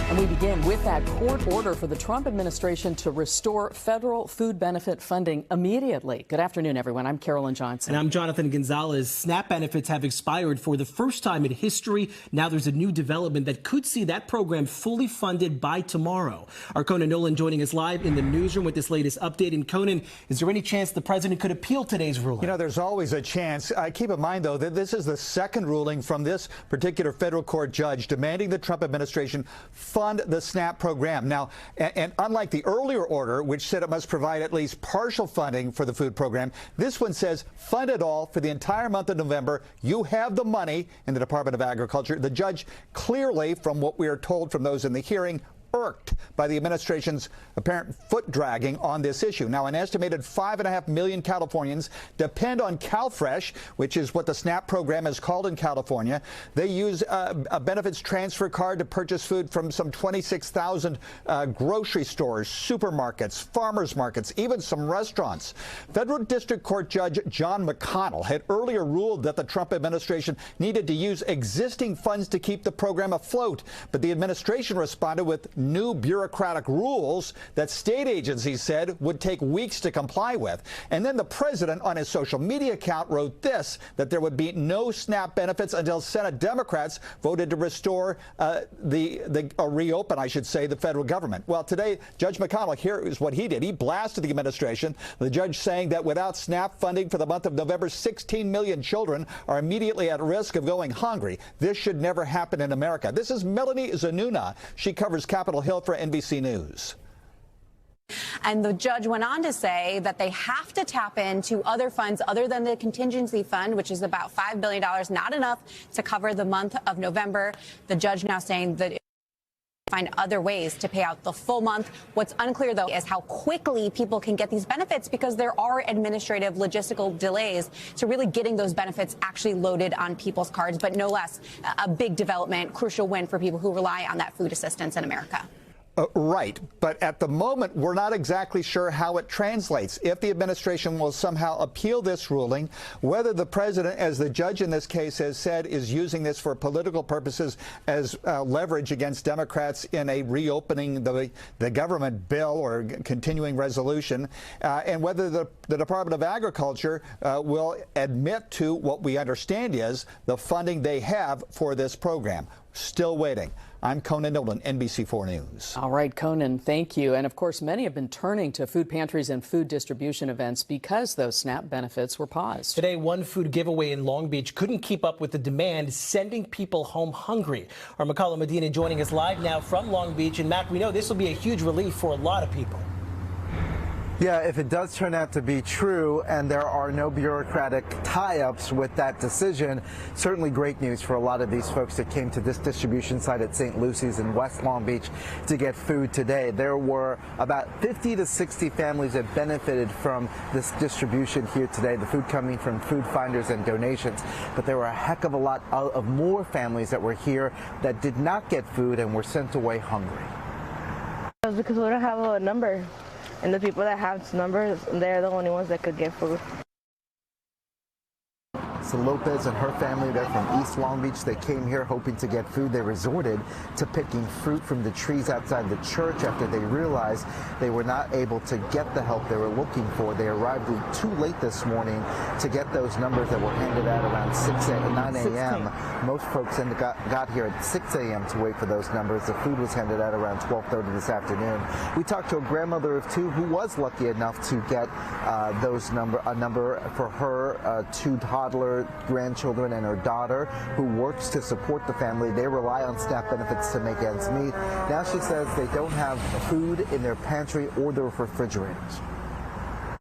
And we begin with that court order for the Trump administration to restore federal food benefit funding immediately. Good afternoon, everyone. I'm Carolyn Johnson. And I'm Jonathan Gonzalez. SNAP benefits have expired for the first time in history. Now there's a new development that could see that program fully funded by tomorrow. Our Conan Nolan joining us live in the newsroom with this latest update. And Conan, is there any chance the president could appeal today's ruling? You know, there's always a chance. Keep in mind, though, that this is the second ruling from this particular federal court judge demanding the Trump administration fund the SNAP program. Now, and unlike the earlier order, which said it must provide at least partial funding for the food program, this one says fund it all for the entire month of November. You have the money in the Department of Agriculture. The judge clearly, from what we are told from those in the hearing, irked by the administration's apparent foot dragging on this issue. Now, an estimated 5.5 million Californians depend on CalFresh, which is what the SNAP program is called in California. They use a benefits transfer card to purchase food from some 26,000 grocery stores, supermarkets, farmers markets, even some restaurants. Federal District Court Judge John McConnell had earlier ruled that the Trump administration needed to use existing funds to keep the program afloat, but the administration responded with new bureaucratic rules that state agencies said would take weeks to comply with. And then the president on his social media account wrote this, that there would be no SNAP benefits until Senate Democrats voted to restore reopen, I should say, the federal government. Well, today, Judge McConnell, here is what he did. He blasted the administration, the judge saying that without SNAP funding for the month of November, 16 million children are immediately at risk of going hungry. This should never happen in America. This is Melanie Zanuna. She covers Capitol Hill for NBC News. And the judge went on to say that they have to tap into other funds other than the contingency fund, which is about $5 billion, not enough to cover the month of November. The judge now saying that find other ways to pay out the full month. What's unclear, though, is how quickly people can get these benefits, because there are administrative logistical delays to really getting those benefits actually loaded on people's cards. But no less, a big development, crucial win for people who rely on that food assistance in America. Right. But at the moment, we're not exactly sure how it translates. If the administration will somehow appeal this ruling, whether the president, as the judge in this case has said, is using this for political purposes as leverage against Democrats in a reopening the government bill or continuing resolution, and whether the Department of Agriculture will admit to what we understand is the funding they have for this program. Still waiting. I'm Conan Nolan, NBC4 News. All right, Conan, thank you. And of course, many have been turning to food pantries and food distribution events because those SNAP benefits were paused. Today, one food giveaway in Long Beach couldn't keep up with the demand, sending people home hungry. Our Makala Medina joining us live now from Long Beach. And Mac, we know this will be a huge relief for a lot of people. Yeah, if it does turn out to be true and there are no bureaucratic tie-ups with that decision, certainly great news for a lot of these folks that came to this distribution site at St. Lucy's in West Long Beach to get food today. There were about 50 to 60 families that benefited from this distribution here today, the food coming from food finders and donations. But there were a heck of a lot of more families that were here that did not get food and were sent away hungry. Because we don't have a number. And the people that have numbers, they're the only ones that could get food. So Lopez and her family, they're from East Long Beach. They came here hoping to get food. They resorted to picking fruit from the trees outside the church after they realized they were not able to get the help they were looking for. They arrived too late this morning to get those numbers that were handed out around 9 a.m. Most folks got here at 6 a.m. to wait for those numbers. The food was handed out around 12:30 this afternoon. We talked to a grandmother of two who was lucky enough to get a number for her two toddler grandchildren and her daughter, who works to support the family. They rely on SNAP benefits to make ends meet. Now she says they don't have food in their pantry or their refrigerators.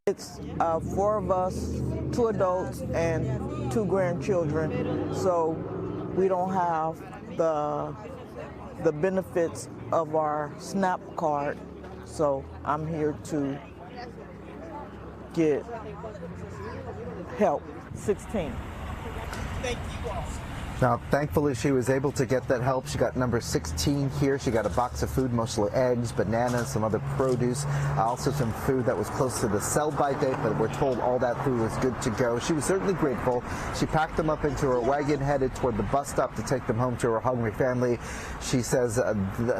It's 4 of us, 2 adults and 2 grandchildren, so we don't have the benefits of our SNAP card. So I'm here to get help. 16. Thank you all. Now, thankfully, she was able to get that help. She got number 16 here. She got a box of food, mostly eggs, bananas, some other produce, also some food that was close to the sell-by date, but we're told all that food was good to go. She was certainly grateful. She packed them up into her wagon, headed toward the bus stop to take them home to her hungry family. She says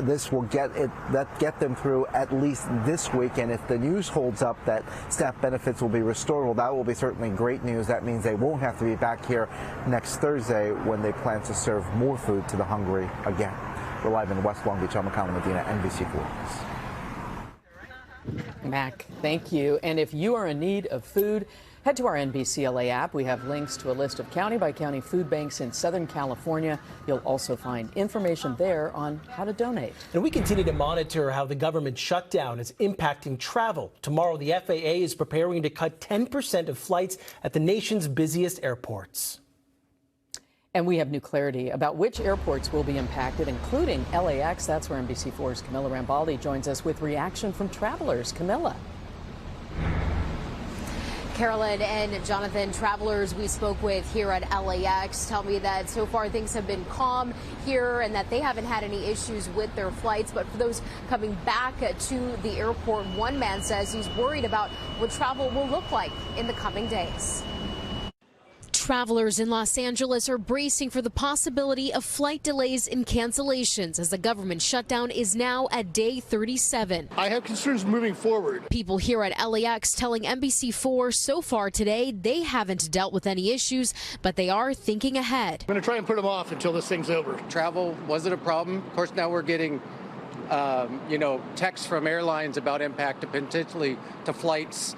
this will get them through at least this week, and if the news holds up that SNAP benefits will be restored, well, that will be certainly great news. That means they won't have to be back here next Thursday when they plan to serve more food to the hungry again. We're live in West Long Beach. I'm Makala Medina, NBC4 News. Mac, thank you. And if you are in need of food, head to our NBCLA app. We have links to a list of county-by-county food banks in Southern California. You'll also find information there on how to donate. And we continue to monitor how the government shutdown is impacting travel. Tomorrow, the FAA is preparing to cut 10% of flights at the nation's busiest airports. And we have new clarity about which airports will be impacted, including LAX. That's where NBC4's Camilla Rambaldi joins us with reaction from travelers. Camilla. Carolyn and Jonathan, travelers we spoke with here at LAX tell me that so far things have been calm here and that they haven't had any issues with their flights. But for those coming back to the airport, one man says he's worried about what travel will look like in the coming days. Travelers in Los Angeles are bracing for the possibility of flight delays and cancellations as the government shutdown is now at day 37. I have concerns moving forward. People here at LAX telling NBC4 so far today they haven't dealt with any issues, but they are thinking ahead. I'm going to try and put them off until this thing's over. Travel wasn't a problem. Of course, now we're getting texts from airlines about impact to potentially to flights,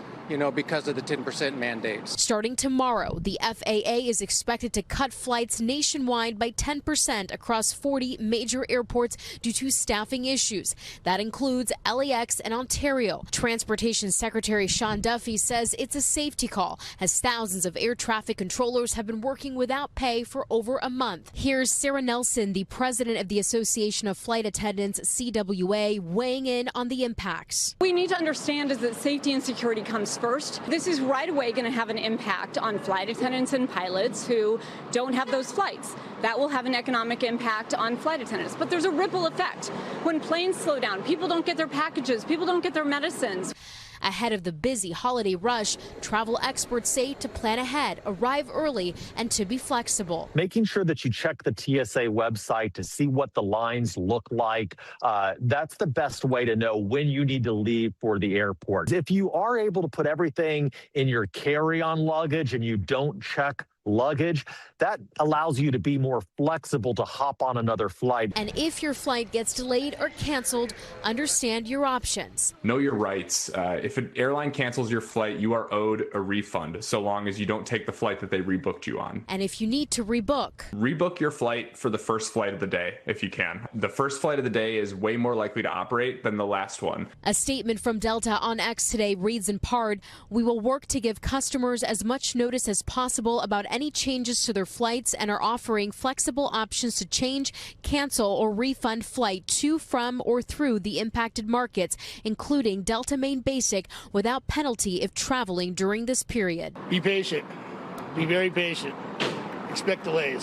because of the 10% mandates. Starting tomorrow, the FAA is expected to cut flights nationwide by 10% across 40 major airports due to staffing issues. That includes LAX and Ontario. Transportation Secretary Sean Duffy says it's a safety call, as thousands of air traffic controllers have been working without pay for over a month. Here's Sarah Nelson, the president of the Association of Flight Attendants, CWA, weighing in on the impacts. We need to understand is that safety and security comes first. This is right away going to have an impact on flight attendants and pilots who don't have those flights. That will have an economic impact on flight attendants. But there's a ripple effect. When planes slow down, people don't get their packages, people don't get their medicines. Ahead of the busy holiday rush, travel experts say to plan ahead, arrive early, and to be flexible. Making sure that you check the TSA website to see what the lines look like, that's the best way to know when you need to leave for the airport. If you are able to put everything in your carry-on luggage and you don't check luggage, that allows you to be more flexible to hop on another flight. And if your flight gets delayed or canceled, understand your options. Know your rights. If an airline cancels your flight, you are owed a refund so long as you don't take the flight that they rebooked you on. And if you need to rebook your flight for the first flight of the day if you can. The first flight of the day is way more likely to operate than the last one. A statement from Delta on X today reads in part, "We will work to give customers as much notice as possible about any changes to their flights and are offering flexible options to change, cancel, or refund flight to, from, or through the impacted markets, including Delta Main Basic, without penalty if traveling during this period." Be patient. Be very patient. Expect delays.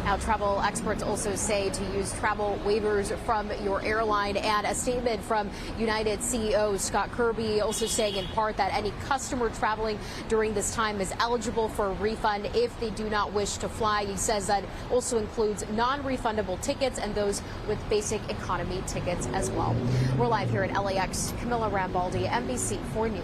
Now, travel experts also say to use travel waivers from your airline, and a statement from United CEO Scott Kirby also saying in part that any customer traveling during this time is eligible for a refund if they do not wish to fly. He says that also includes non-refundable tickets and those with basic economy tickets as well. We're live here at LAX. Camilla Rambaldi, NBC4 News.